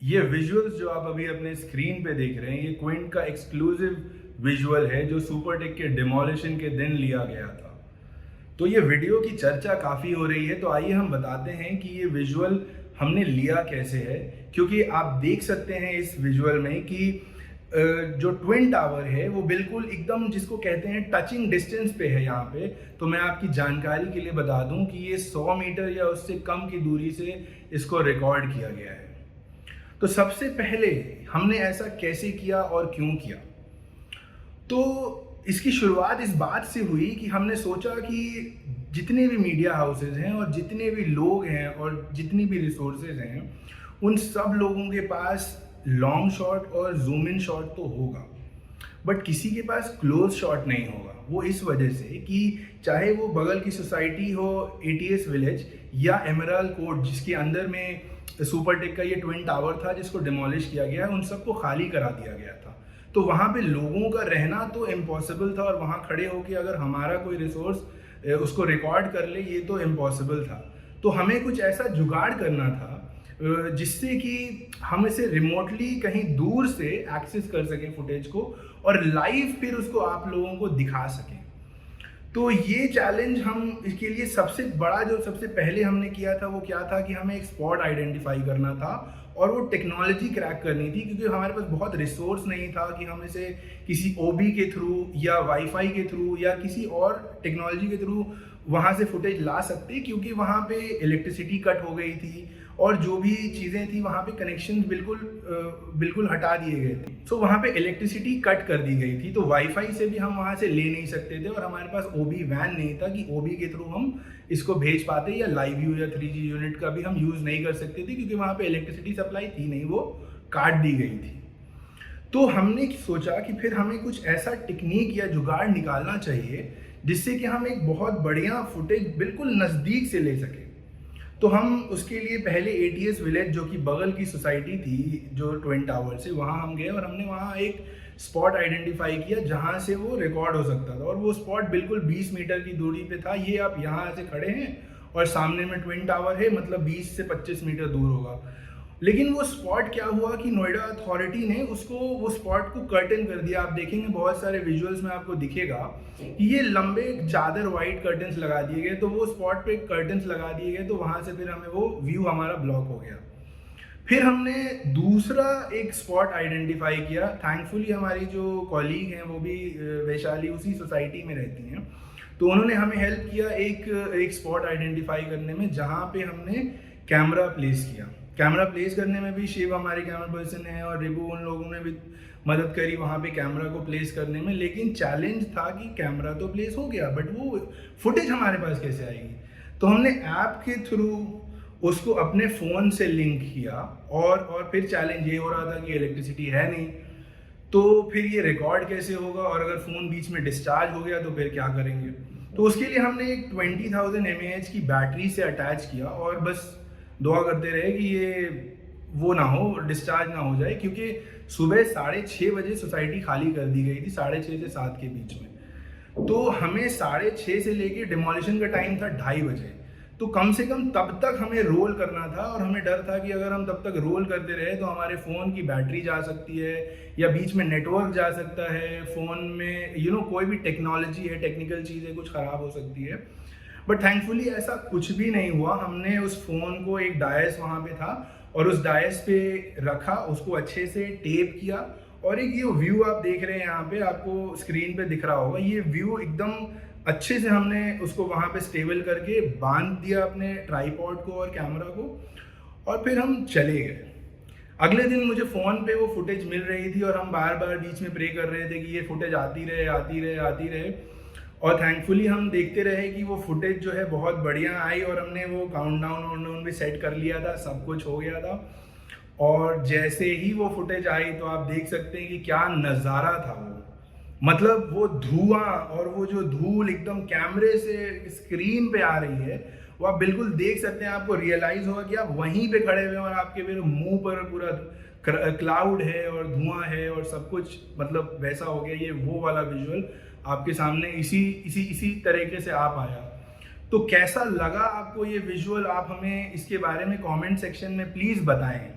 ये विजुअल्स जो आप अभी अपने स्क्रीन पे देख रहे हैं, ये क्विंट का एक्सक्लूसिव विजुअल है जो सुपरटेक के डिमोलिशन के दिन लिया गया था। तो ये वीडियो की चर्चा काफ़ी हो रही है, तो आइए हम बताते हैं कि ये विजुअल हमने लिया कैसे है। क्योंकि आप देख सकते हैं इस विजुअल में कि जो ट्विन टावर है वो बिल्कुल एकदम जिसको कहते हैं टचिंग डिस्टेंस पे है यहाँ पे। तो मैं आपकी जानकारी के लिए बता दूं कि ये 100 मीटर या उससे कम की दूरी से इसको रिकॉर्ड किया गया है। तो सबसे पहले हमने ऐसा कैसे किया और क्यों किया? तो इसकी शुरुआत इस बात से हुई कि हमने सोचा कि जितने भी मीडिया हाउसेज हैं और जितने भी लोग हैं और जितनी भी रिसोर्सेज हैं, उन सब लोगों के पास लॉन्ग शॉट और जूम इन शॉट तो होगा, बट किसी के पास क्लोज शॉट नहीं होगा। वो इस वजह से कि चाहे वो बगल की सोसाइटी हो एटीएस विलेज या एमराल्ड कोर्ट जिसके अंदर में सुपरटेक का ये ट्विन टावर था जिसको डिमोलिश किया गया, उन सबको खाली करा दिया गया था। तो वहाँ पे लोगों का रहना तो इम्पॉसिबल था और वहाँ खड़े होकर अगर हमारा कोई रिसोर्स उसको रिकॉर्ड कर ले ये तो इम्पॉसिबल था। तो हमें कुछ ऐसा जुगाड़ करना था जिससे कि हम इसे रिमोटली कहीं दूर से एक्सेस कर सकें फुटेज को और लाइव फिर उसको आप लोगों को दिखा सकें। तो ये चैलेंज हम इसके लिए सबसे बड़ा जो सबसे पहले हमने किया था वो क्या था कि हमें एक स्पॉट आइडेंटिफाई करना था और वो टेक्नोलॉजी क्रैक करनी थी, क्योंकि हमारे पास बहुत रिसोर्स नहीं था कि हम इसे किसी ओबी के थ्रू या वाईफाई के थ्रू या किसी और टेक्नोलॉजी के थ्रू वहाँ से फुटेज ला सकते, क्योंकि वहाँ पे इलेक्ट्रिसिटी कट हो गई थी और जो भी चीज़ें थी वहाँ पे कनेक्शन बिल्कुल हटा दिए गए थे। सो वहाँ पे इलेक्ट्रिसिटी कट कर दी गई थी, तो वाईफाई से भी हम वहाँ से ले नहीं सकते थे और हमारे पास ओबी वैन नहीं था कि ओबी के थ्रू हम इसको भेज पाते, या लाइव व्यू या 3G यूनिट का भी हम यूज़ नहीं कर सकते थे क्योंकि वहाँ पे इलेक्ट्रिसिटी सप्लाई थी नहीं, वो काट दी गई थी। तो हमने सोचा कि फिर हमें कुछ ऐसा टेक्निक या जुगाड़ निकालना चाहिए जिससे कि हम एक बहुत बढ़िया फुटेज बिल्कुल नज़दीक से ले सकें। तो हम उसके लिए पहले एटीएस विलेज जो कि बगल की सोसाइटी थी जो ट्विन टावर से, वहाँ हम गए और हमने वहाँ एक स्पॉट आइडेंटिफाई किया जहाँ से वो रिकॉर्ड हो सकता था, और वो स्पॉट बिल्कुल 20 मीटर की दूरी पे था। ये आप यहाँ से खड़े हैं और सामने में ट्विन टावर है, मतलब 20 से 25 मीटर दूर होगा। लेकिन वो स्पॉट क्या हुआ कि नोएडा अथॉरिटी ने उसको वो स्पॉट को कर्टन कर दिया। आप देखेंगे बहुत सारे विजुअल्स में आपको दिखेगा कि ये लंबे चादर वाइट कर्टन्स लगा दिए गए, तो वो स्पॉट पे कर्टन्स लगा दिए गए, तो वहां से फिर हमें वो व्यू हमारा ब्लॉक हो गया। फिर हमने दूसरा एक स्पॉट आइडेंटिफाई किया। थैंकफुली हमारी जो कॉलीग हैं वो भी वैशाली उसी सोसाइटी में रहती हैं, तो उन्होंने हमें हेल्प किया एक स्पॉट आइडेंटिफाई करने में जहाँ पे हमने कैमरा प्लेस किया। कैमरा प्लेस करने में भी शिव हमारे कैमरा पर्सन है और रिबू, उन लोगों ने भी मदद करी वहाँ पे कैमरा को प्लेस करने में। लेकिन चैलेंज था कि कैमरा तो प्लेस हो गया बट वो फुटेज हमारे पास कैसे आएगी। तो हमने ऐप के थ्रू उसको अपने फ़ोन से लिंक किया और फिर चैलेंज ये हो रहा था कि इलेक्ट्रिसिटी है नहीं, तो फिर ये रिकॉर्ड कैसे होगा, और अगर फ़ोन बीच में डिस्चार्ज हो गया तो फिर क्या करेंगे। तो उसके लिए हमने एक 20,000 mAh की बैटरी से अटैच किया और बस दुआ करते रहे कि ये वो ना हो, डिस्चार्ज ना हो जाए, क्योंकि सुबह 6:30 बजे सोसाइटी खाली कर दी गई थी, 6:30 से 7 के बीच में। तो हमें 6:30 से लेके डिमोलिशन का टाइम था 2:30 बजे, तो कम से कम तब तक हमें रोल करना था और हमें डर था कि अगर हम तब तक रोल करते रहे तो हमारे फ़ोन की बैटरी जा सकती है या बीच में नेटवर्क जा सकता है, फ़ोन में कोई भी टेक्नोलॉजी है, टेक्निकल चीज़ें कुछ ख़राब हो सकती है। बट थैंकफुली ऐसा कुछ भी नहीं हुआ। हमने उस फ़ोन को एक डायस वहाँ पे था और उस डायस पे रखा, उसको अच्छे से टेप किया, और एक ये व्यू आप देख रहे हैं यहाँ पे आपको स्क्रीन पे दिख रहा होगा, ये व्यू एकदम अच्छे से हमने उसको वहाँ पे स्टेबल करके बांध दिया अपने ट्राईपॉड को और कैमरा को, और फिर हम चले गए। अगले दिन मुझे फ़ोन पे वो फुटेज मिल रही थी और हम बार बार बीच में प्रे कर रहे थे कि ये फुटेज आती रहे, और थैंकफुली हम देखते रहे कि वो फुटेज जो है बहुत बढ़िया आई, और हमने वो काउंटडाउन भी सेट कर लिया था, सब कुछ हो गया था। और जैसे ही वो फुटेज आई तो आप देख सकते हैं कि क्या नज़ारा था वो, मतलब वो धुआं और वो जो धूल एकदम कैमरे से स्क्रीन पे आ रही है, वो आप बिल्कुल देख सकते हैं। आपको रियलाइज़ होगा कि आप वहीं पे खड़े हुए हैं और आपके फिर मुंह पर पूरा क्लाउड है और धुआं है और सब कुछ, मतलब वैसा हो गया। ये वो वाला विजुअल आपके सामने इसी तरीके से आप आया। तो कैसा लगा आपको ये विजुअल, आप हमें इसके बारे में कमेंट सेक्शन में प्लीज़ बताएं।